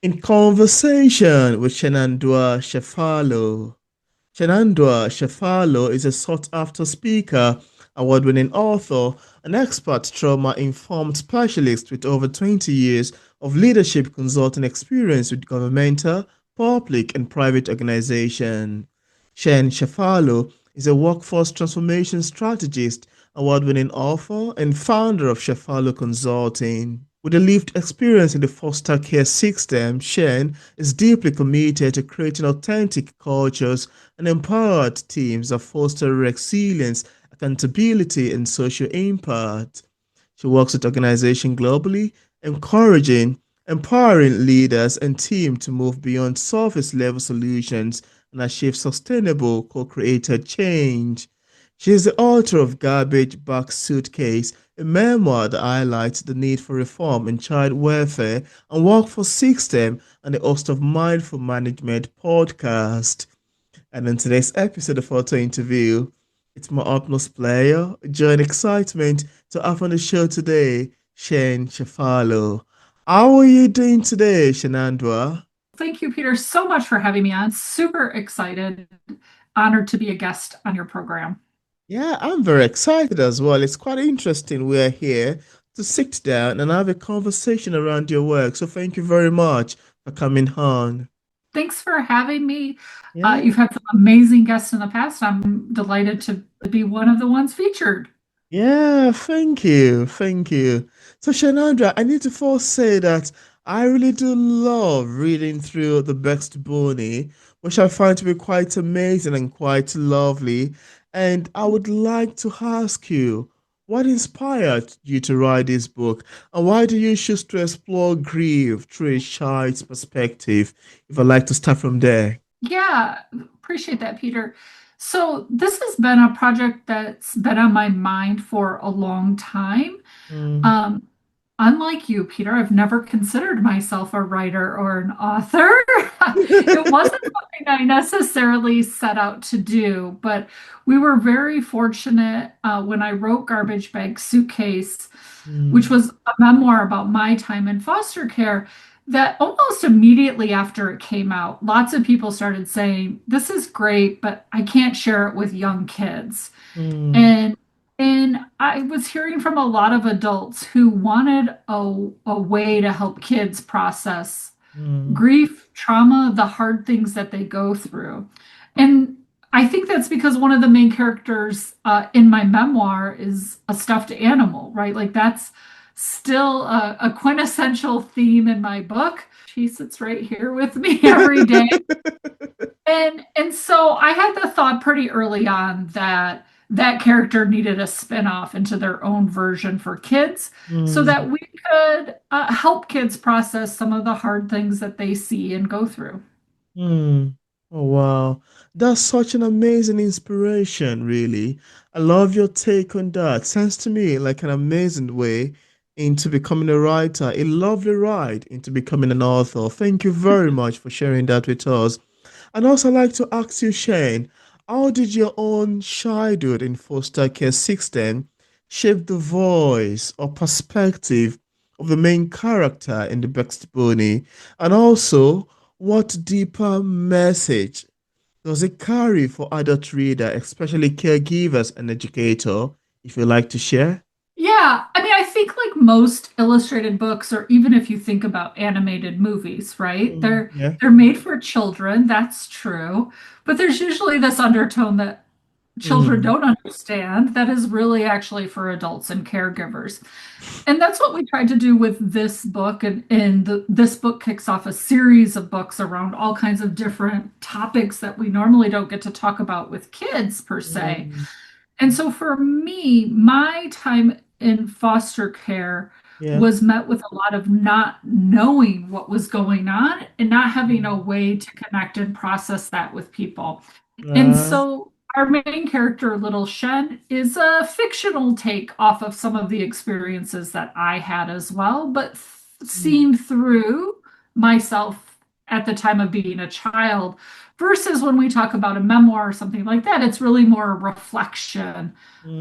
In conversation with Shenandoah Chefalo. Shenandoah Chefalo is a sought-after speaker, award-winning author, an expert trauma-informed specialist with over 20 years of leadership consulting experience with governmental, public, and private organizations. Shen Chefalo is a workforce transformation strategist, award-winning author, and founder of Chefalo Consulting. With a lived experience in the foster care system, Shen is deeply committed to creating authentic cultures and empowered teams that foster resilience, accountability, and social impact. She works with organizations globally, encouraging, empowering leaders and teams to move beyond surface level solutions and achieve sustainable, co created change. She is the author of Garbage Bag Suitcase, a memoir that highlights the need for reform in child welfare and workforce system, and the host of Mindful Management podcast. And in today's episode of Auto Interview, it's my utmost pleasure, joy and excitement to have on the show today, Shen Chefalo. How are you doing today, Shenandoah? Thank you, Peter, so much for having me on. Super excited, honored to be a guest on your program. Yeah, I'm very excited as well. It's quite interesting. We're here to sit down and have a conversation around your work. So thank you very much for coming on. Thanks for having me. Yeah. You've had some amazing guests in the past. I'm delighted to be one of the ones featured. Yeah, thank you. Thank you. So, Shanandra, I need to first say that I really do love reading through the Bext Bunny, which I find to be quite amazing and quite lovely. And I would like to ask you, what inspired you to write this book? And why do you choose to explore grief through a child's perspective? If I'd like to start from there. Yeah, appreciate that, Peter. So, this has been a project that's been on my mind for a long time. Mm. Um, Unlike you, Peter, I've never considered myself a writer or an author. It wasn't something I necessarily set out to do, but we were very fortunate when I wrote Garbage Bag Suitcase, which Mm. was a memoir about my time in foster care, that almost immediately after it came out, lots of people started saying, "This is great, but I can't share it with young kids." Mm. And I was hearing from a lot of adults who wanted a way to help kids process Mm. grief, trauma, the hard things that they go through. And I think that's because one of the main characters in my memoir is a stuffed animal, right? Like that's still a quintessential theme in my book. She sits right here with me every day. And so I had the thought pretty early on that that character needed a spin-off into their own version for kids so Mm. that we could help kids process some of the hard things that they see and go through. Hmm. Oh, wow. That's such an amazing inspiration, really. I love your take on that. Sounds to me like an amazing way into becoming a writer, a lovely ride into becoming an author. Thank you very much for sharing that with us. And also, I'd like to ask you, Shane, how did your own childhood in foster care system shape the voice or perspective of the main character in the Baxter Bunny? And also, what deeper message does it carry for adult reader, especially caregivers and educator, if you like to share? Yeah, I mean, I think like most illustrated books, or even if you think about animated movies, right? Mm, They're yeah. they're made for children, that's true. But there's usually this undertone that children Mm, don't understand that is really actually for adults and caregivers. And that's what we tried to do with this book. And this book kicks off a series of books around all kinds of different topics that we normally don't get to talk about with kids, per se. mm, And so for me, my time in foster care yeah. was met with a lot of not knowing what was going on and not having a Mm, way to connect and process that with people. And uh, so our main character, Little Shen, is a fictional take off of some of the experiences that I had as well, but mm, seen through myself at the time of being a child, versus when we talk about a memoir or something like that, it's really more a reflection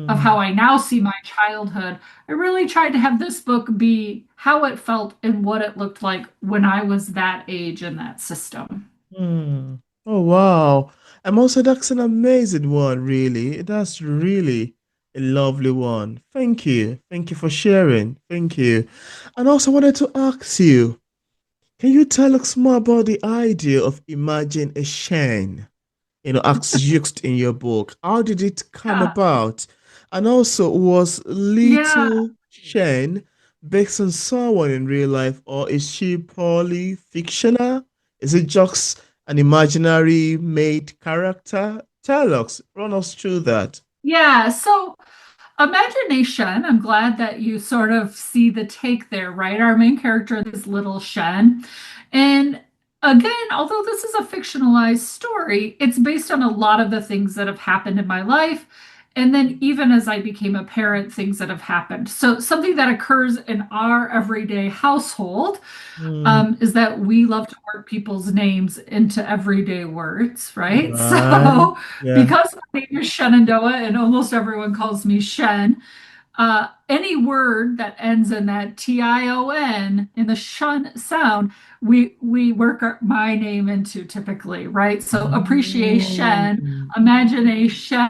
of how Mm, I now see my childhood. I really tried to have this book be how it felt and what it looked like when I was that age in that system. mm. Oh wow. I'm also that's an amazing one, really. That's really a lovely one. Thank you. Thank you for sharing. Thank you. And also wanted to ask you, can you tell us more about the idea of imagine a Shen? As used in your book. How did it come Yeah. about? And also, was Yeah. Little Shen based on someone in real life, or is she purely fictional? Is it just an imaginary made character? Tell us, run us through that. Yeah. So imagination, I'm glad that you sort of see the take there, right? Our main character is little Shen. And again, although this is a fictionalized story, it's based on a lot of the things that have happened in my life. And then even as I became a parent, things that have happened. So something that occurs in our everyday household Mm, is that we love to work people's names into everyday words, right? right. So Yeah. because my name is Shenandoah and almost everyone calls me Shen, any word that ends in that Tion in the shun sound, we work my name into typically, right? So appreciation, Mm, yeah. imagination.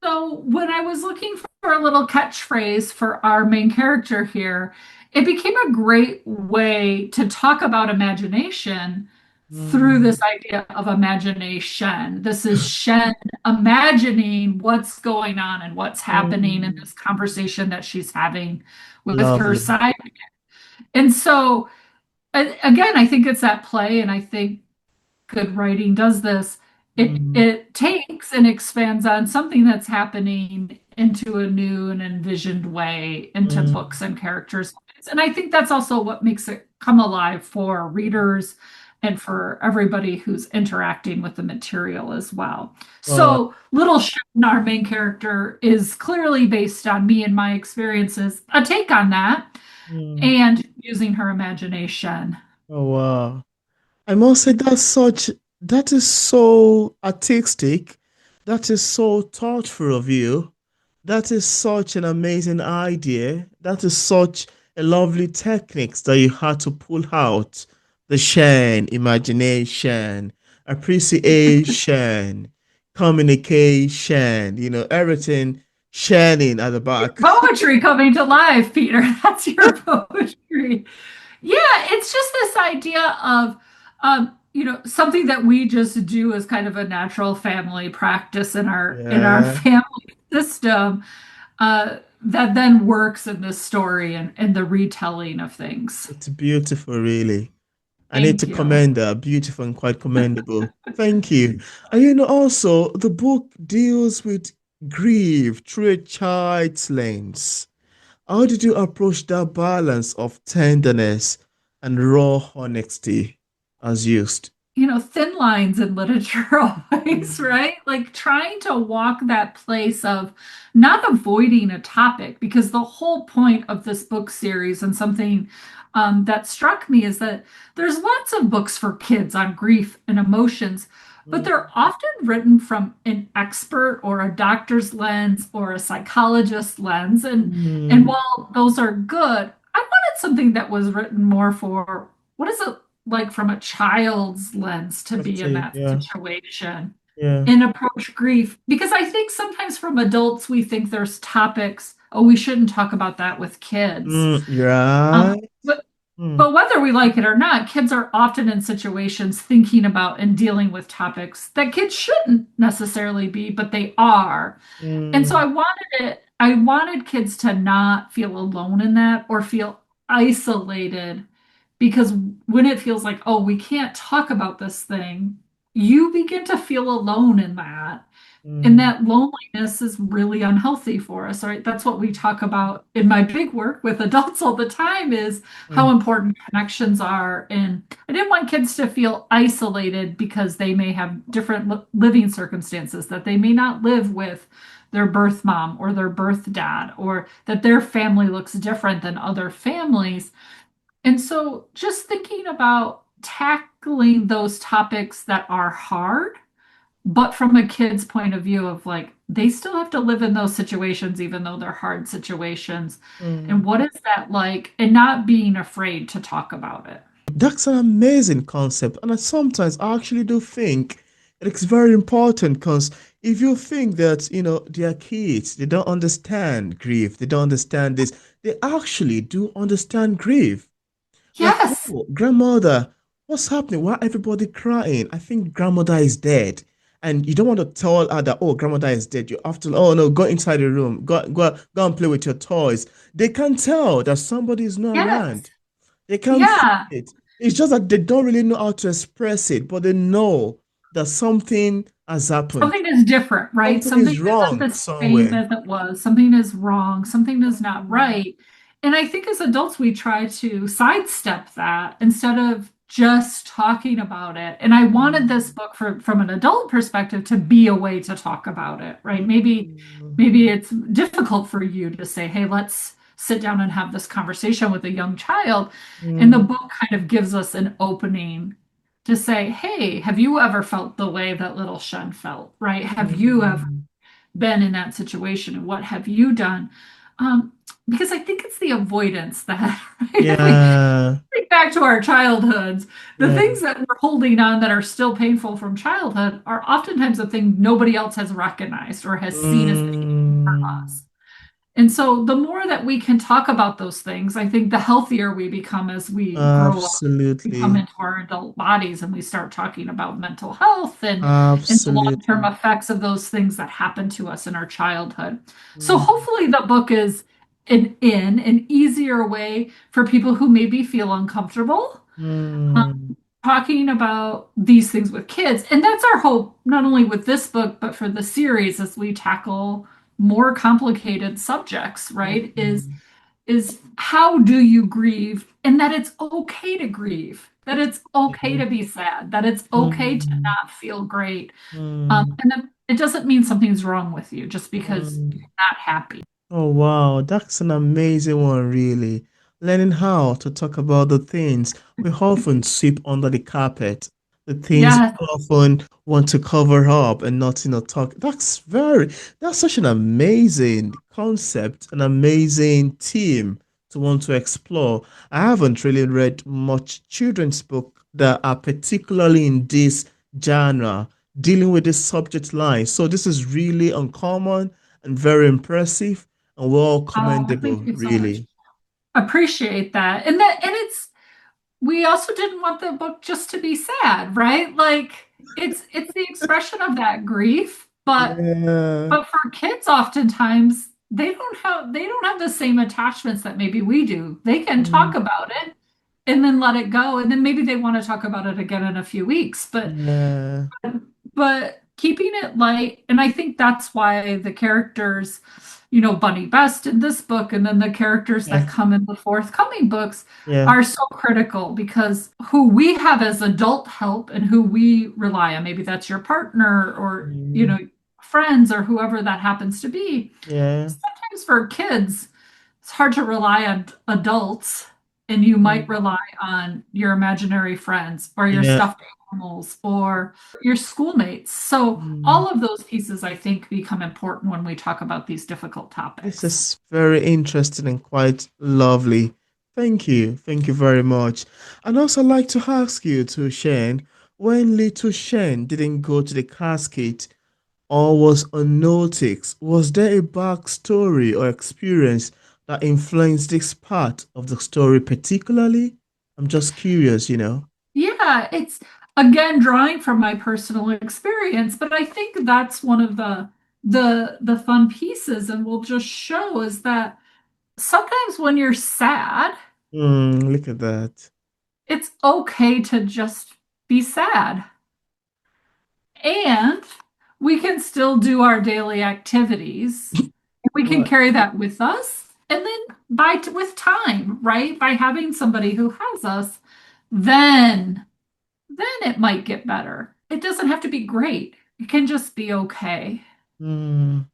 So when I was looking for a little catchphrase for our main character here, it became a great way to talk about imagination through Mm, this idea of imagination. This is Shen imagining what's going on and what's happening in mm, this conversation that she's having with her lovely. side. And so, again, I think it's that play, and I think good writing does this. Mm, It takes and expands on something that's happening into a new and envisioned way into mm, books and characters. And I think that's also what makes it come alive for readers and for everybody who's interacting with the material as well. wow. So Little Shen, our main character, is clearly based on me and my experiences, a take on that, Mm. and using her imagination. Oh wow. I must say that is so artistic. That is so thoughtful of you. That is such an amazing idea. That is such a lovely techniques that you had to pull out. The shine, imagination, appreciation, communication, everything shining at the back. Poetry coming to life, Peter. That's your poetry. Yeah, it's just this idea of, something that we just do as kind of a natural family practice in our Yeah, family system that then works in this story and the retelling of things. it's beautiful, really. I need to Thank you. commend that. Beautiful and quite commendable. Thank you. And also the book deals with grief through a child's lens. How did you approach that balance of tenderness and raw honesty as used? Thin lines in literature always, Mm, right? Like trying to walk that place of not avoiding a topic, because the whole point of this book series and something that struck me is that there's lots of books for kids on grief and emotions, but mm, they're often written from an expert or a doctor's lens or a psychologist's lens. And mm. while those are good, I wanted something that was written more for what is it like from a child's lens to That's be in it. that Yeah, situation yeah. and approach grief. Because I think sometimes from adults, we think there's topics, oh, we shouldn't talk about that with kids. You're Um, right. but, Mm, but whether we like it or not, kids are often in situations thinking about and dealing with topics that kids shouldn't necessarily be, but they are. And so mm, I wanted kids to not feel alone in that or feel isolated because when it feels like, oh, we can't talk about this thing, you begin to feel alone in that. And mm, that loneliness is really unhealthy for us, right? That's what we talk about in my big work with adults all the time is how mm, important connections are. And I didn't want kids to feel isolated because they may have different living circumstances, that they may not live with their birth mom or their birth dad, or that their family looks different than other families. And so just thinking about tackling those topics that are hard, but from a kid's point of view of like they still have to live in those situations even though they're hard situations. And Mm. what is that like? And not being afraid to talk about it. That's an amazing concept. And sometimes I actually do think it's very important because if you think that, they are kids, they don't understand grief, they don't understand this, they actually do understand grief. Like, Yes, oh, grandmother, what's happening? Why everybody crying? I think grandmother is dead. And you don't want to tell her that, oh, grandmother is dead. You have to, oh no, go inside the room, go and play with your toys. They can tell that somebody is not yes, around. They can feel yeah. it. It's just that they don't really know how to express it, but they know that something has happened. Something is different, right? Something Something is isn't wrong the same somewhere. as it was. Something is wrong. Something is not Mm, right. And I think as adults, we try to sidestep that instead of just talking about it. And I wanted this mm, book from an adult perspective to be a way to talk about it, right? mm, Maybe it's difficult for you to say, hey, let's sit down and have this conversation with a young child. And the mm, book kind of gives us an opening to say, hey, have you ever felt the way that little Shen felt, right? Have you ever mm. been in that situation and what have you done? Because I think it's the avoidance that, right? If we Yeah, think back to our childhoods, the yeah. things that we're holding on that are still painful from childhood are oftentimes the thing nobody else has recognized or has seen as painful for Mm, us. And so the more that we can talk about those things, I think the healthier we become as we grow up, we come absolutely. into our adult bodies and we start talking about mental health and the long-term Absolutely. effects of those things that happen to us in our childhood. So Mm, hopefully the book is an easier way for people who maybe feel uncomfortable mm, talking about these things with kids. And that's our hope, not only with this book, but for the series as we tackle more complicated subjects, right? mm, Is how do you grieve and that it's okay to grieve, that it's okay okay. to be sad, that it's okay to Mm, not feel great. mm, And that it doesn't mean something's wrong with you just because mm. you're not happy. Oh, wow, that's an amazing one, really. Learning how to talk about the things we often sweep under the carpet, the things Yes. we often want to cover up and not, talk. That's such an amazing concept, an amazing theme to want to explore. I haven't really read much children's book that are particularly in this genre, dealing with this subject line. So this is really uncommon and very impressive and well Oh, thank commendable, you so much. really. Appreciate that. And it's we also didn't want the book just to be sad, right? Like it's the expression of that grief, Yeah. but for kids oftentimes they don't have the same attachments that maybe we do. They can talk Mm, about it and then let it go and then maybe they want to talk about it again in a few weeks, yeah. but keeping it light, and I think that's why the characters, Bunny Best in this book, and then the characters that Yeah. come in the forthcoming books Yeah. are so critical because who we have as adult help and who we rely on, maybe that's your partner or, Mm, friends or whoever that happens to be. yeah. Sometimes for kids, it's hard to rely on adults, and you might Mm, rely on your imaginary friends or your yeah. stuffed animals or your schoolmates. So Mm. all of those pieces, I think, become important when we talk about these difficult This topics. is very interesting and quite lovely. Thank you. Thank you very much. I'd also like to ask you to Shane, when little Shane didn't go to the casket, or was unnoticed, was there a backstory or experience that influenced this part of the story particularly? I'm just curious. Yeah, it's again drawing from my personal experience, but I think that's one of the fun pieces and will just show is that sometimes when you're sad, Look at that. it's okay to just be sad. And we can still do our daily activities. We can What? carry that with us. And then with time, right? By having somebody who has us, then then it might get better. It doesn't have to be great. It can just be okay. Mm,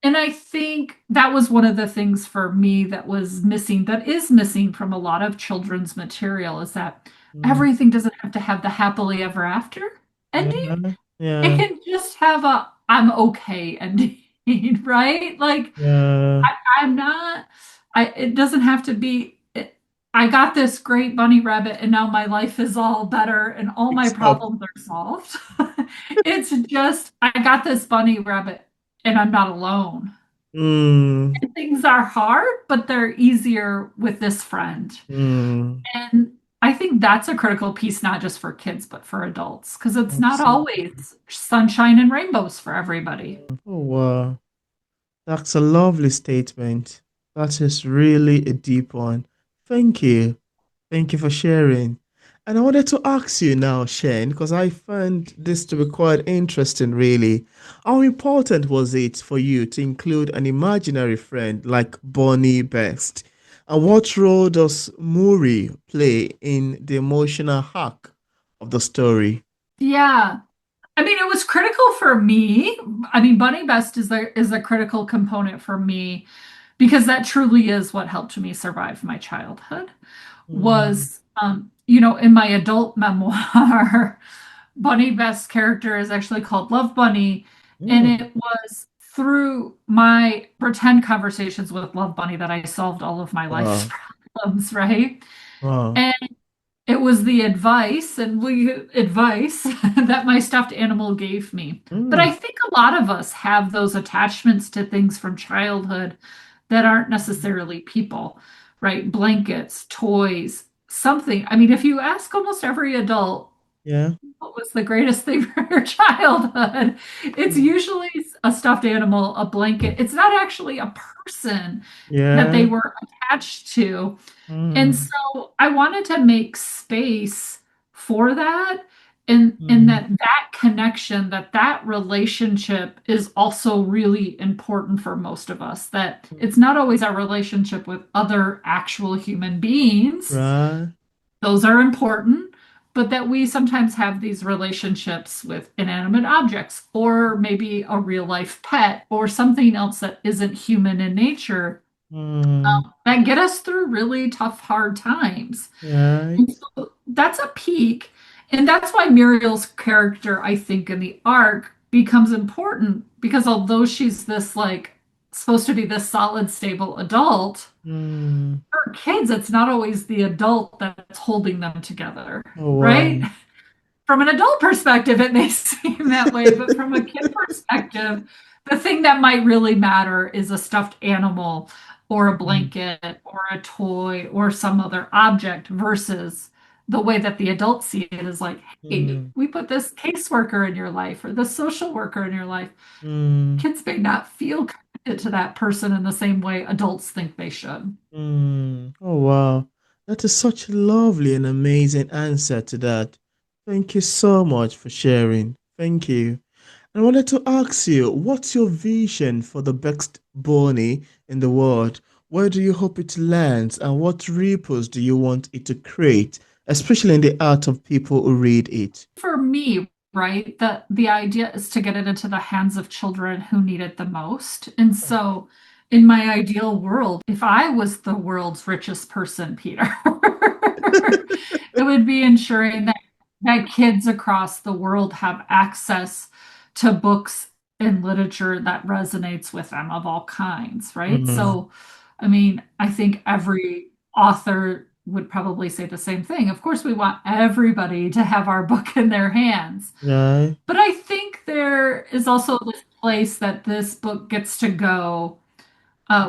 And I think that was one of the things for me that was missing, that is missing from a lot of children's material, is that Mm. everything doesn't have to have the happily ever after ending. Yeah. It Yeah. can just have a I'm okay ending, right? Like Yeah. I'm not, it doesn't have to be, I got this great bunny rabbit and now my life is all better and all my Fix up. problems are solved. It's just, I got this bunny rabbit and I'm not alone. Mm. And things are hard, but they're easier with this friend. Mm. And I think that's a critical piece, not just for kids, but for adults, because it's not Absolutely. always sunshine and rainbows for everybody. Oh, wow. That's a lovely statement. That is really a deep one. Thank you. Thank you for sharing. And I wanted to ask you now, Shane, because I found this to be quite interesting, really. How important was it for you to include an imaginary friend like Bonnie Best? And what role does Muri play in the emotional arc of the story? Yeah. I mean, it was critical for me. I mean, Bunny Best is a critical component for me because that truly is what helped me survive my childhood. Mm, Was in my adult memoir, Bunny Best's character is actually called Love Bunny, and mm, it was through my pretend conversations with Love Bunny that I solved all of my life's wow, problems, right? wow. And it was the advice that my stuffed animal gave me. But Mm, I think a lot of us have those attachments to things from childhood that aren't necessarily people, right? Blankets, toys, something. I mean, if you ask almost every adult, yeah. what was the greatest thing for your childhood? It's Mm, usually a stuffed animal, a blanket. It's not actually a person that they yeah. were attached to. And Mm, so I wanted to make space for that and mm, that connection, that relationship is also really important for most of us, that it's not always our relationship with other actual human beings. right. Those are important, but that we sometimes have these relationships with inanimate objects or maybe a real life pet or something else that isn't human in nature Mm, that get us through really tough, hard times. And right. so that's a peak. And that's why Muriel's character, I think, in the arc becomes important because although she's this like supposed to be this solid, stable adult, Mm, for kids, it's not always the adult that's holding them together, oh, right? wow. From an adult perspective, it may seem that way, but from a kid perspective, the thing that might really matter is a stuffed animal or a Mm, blanket or a toy or some other object versus the way that the adults see it is like, hey, mm, we put this caseworker in your life or this social worker in your life. mm, Kids may not feel connected to that person in the same way adults think they should. mm. Oh, wow. That is such a lovely and amazing answer to that. Thank you so much for sharing. Thank you. I wanted to ask you, what's your vision for the best Bonnie in the world? Where do you hope it lands, and what ripples do you want it to create, especially in the art of people who read it? For me, right, the idea is to get it into the hands of children who need it the most. And so in my ideal world, if I was the world's richest person, Peter, it would be ensuring that kids across the world have access to books and literature that resonates with them of all kinds, right? Mm, So, I mean, I think every author would probably say the same thing. Of course, we want everybody to have our book in their hands. right. But I think there is also this place that this book gets to go,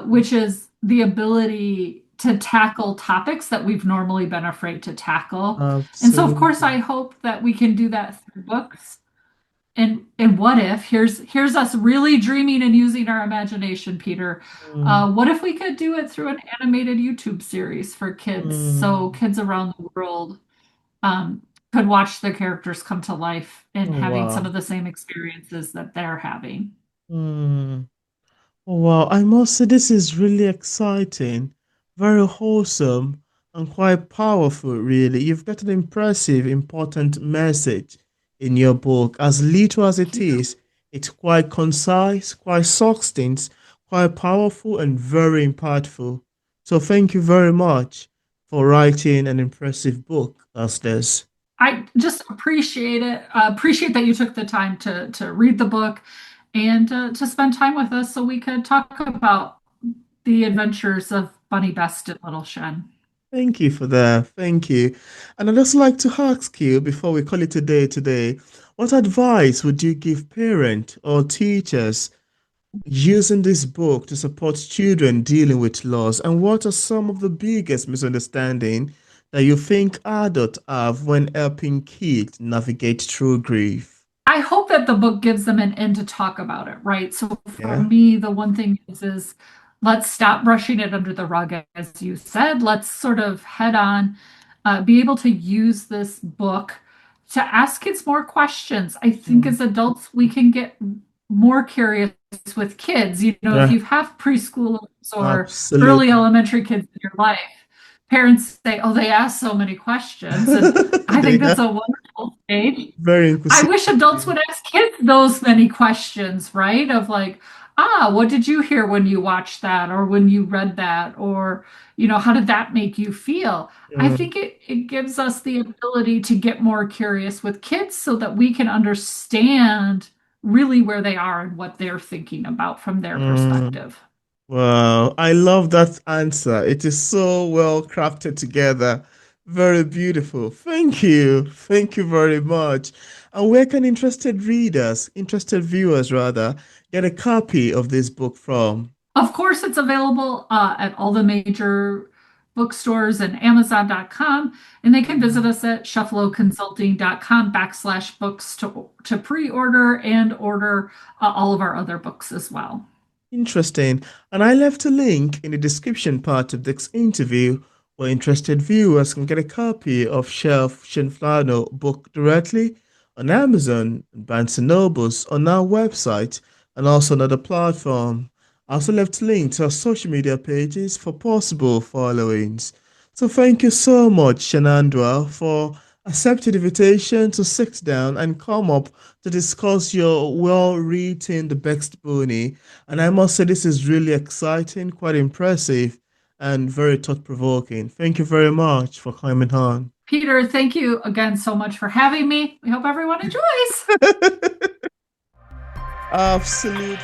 which is the ability to tackle topics that we've normally been afraid to tackle. And so, of course, I Absolutely. hope that we can do that through books. And what if here's us really dreaming and using our imagination, Peter. Mm, What if we could do it through an animated YouTube series for kids, so mm. kids around the world um, could watch the characters come to life and Oh, having some wow. of the same experiences that they're having? Mm. Oh, wow, I must say this is really exciting, very wholesome, and quite powerful, really. You've got an impressive, important message in your book. As little as Thank it you. is, it's quite concise, quite succinct, quite powerful, and very impactful. So thank you very much. for writing an impressive book as this. I just appreciate it. Appreciate that you took the time to read the book and to spend time with us so we could talk about the adventures of Bunny Best and Little Shen. Thank you for that. Thank you. And I'd just like to ask you before we call it a day today, what advice would you give parents or teachers using this book to support children dealing with loss? And what are some of the biggest misunderstandings that you think adults have when helping kids navigate through grief? I hope that the book gives them an end to talk about it, right? So for Yeah. me, the one thing is let's stop brushing it under the rug, as you said. Let's sort of head on, be able to use this book to ask kids more questions. I think Mm. as adults, we can get more curious with kids. You know, if Yeah, you have preschoolers or early absolutely. elementary kids in your life, parents say, oh, they ask so many questions. And I They think that's are a wonderful stage. very I wish adults inquisitive. would ask kids those many questions, right? Of like, what did you hear when you watched that or when you read that? Or, how did that make you feel? I Mm, think it gives us the ability to get more curious with kids so that we can understand really where they are and what they're thinking about from their mm. perspective. Wow, I love that answer. It is so well crafted together. Very beautiful. Thank you. Thank you very much. And where can interested viewers rather, get a copy of this book from? Of course, it's available at all the major bookstores and Amazon.com, and they can visit Mm. us at shefaloconsulting.com/books to pre-order and order all of our other books as well. Interesting. And I left a link in the description part of this interview where interested viewers can get a copy of Chef Shenflano book directly on Amazon, Barnes& and Nobles, on our website, and also another platform. I also left a link to our social media pages for possible followings. So thank you so much, Shannandoa, for accepting the invitation to sit down and come up to discuss your well-written The Best Bunny. And I must say, this is really exciting, quite impressive, and very thought-provoking. Thank you very much for coming on. Peter, thank you again so much for having me. We hope everyone enjoys. Absolutely.